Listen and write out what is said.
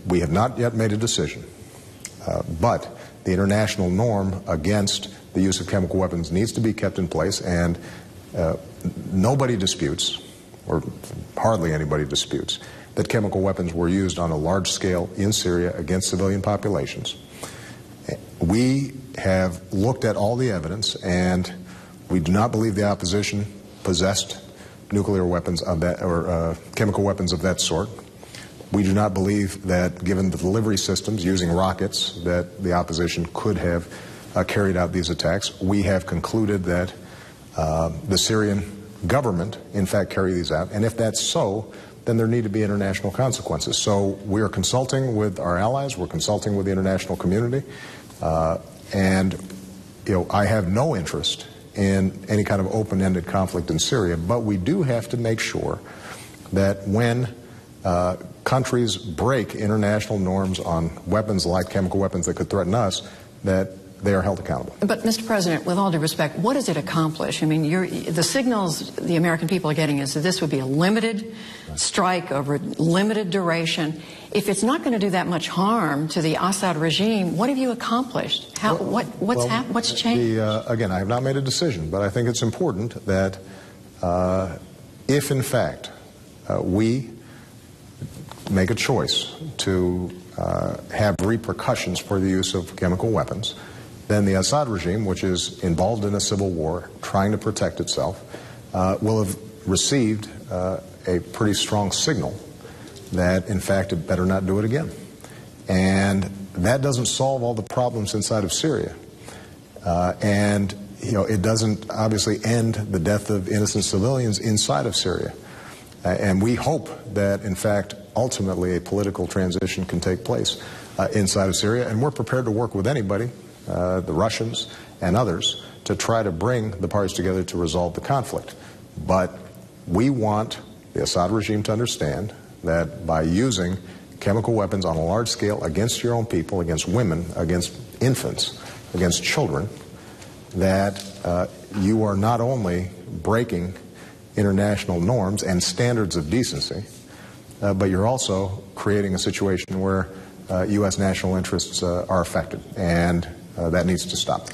We have not yet made a decision, but the international norm against the use of chemical weapons needs to be kept in place, and nobody disputes, or hardly anybody disputes, that chemical weapons were used on a large scale in Syria against civilian populations. We have looked at all the evidence, and we do not believe the opposition possessed nuclear weapons of that, or chemical weapons of that sort. We do not believe that, given the delivery systems using rockets, that the opposition could have carried out these attacks. We have concluded that the Syrian government, in fact, carried these out. And if that's so, then there need to be international consequences. So we are consulting with our allies. We're consulting with the international community. And, I have no interest in any kind of open-ended conflict in Syria, but we do have to make sure that when countries break international norms on weapons like chemical weapons that could threaten us, that they are held accountable. But, Mr. President, with all due respect, what does it accomplish? I mean, the signals the American people are getting is that this would be a limited strike over limited duration. If it's not going to do that much harm to the Assad regime, what have you accomplished? What's changed? Again, I have not made a decision, but I think it's important that if, in fact, we make a choice to have repercussions for the use of chemical weapons, then the Assad regime, which is involved in a civil war, trying to protect itself, will have received a pretty strong signal that, in fact, it better not do it again. And that doesn't solve all the problems inside of Syria. And, it doesn't obviously end the death of innocent civilians inside of Syria. And we hope that, in fact, ultimately a political transition can take place inside of Syria. And we're prepared to work with anybody, the Russians and others, to try to bring the parties together to resolve the conflict. But we want the Assad regime to understand that by using chemical weapons on a large scale against your own people, against women, against infants, against children, that you are not only breaking international norms and standards of decency, but you're also creating a situation where U.S. national interests are affected, and that needs to stop.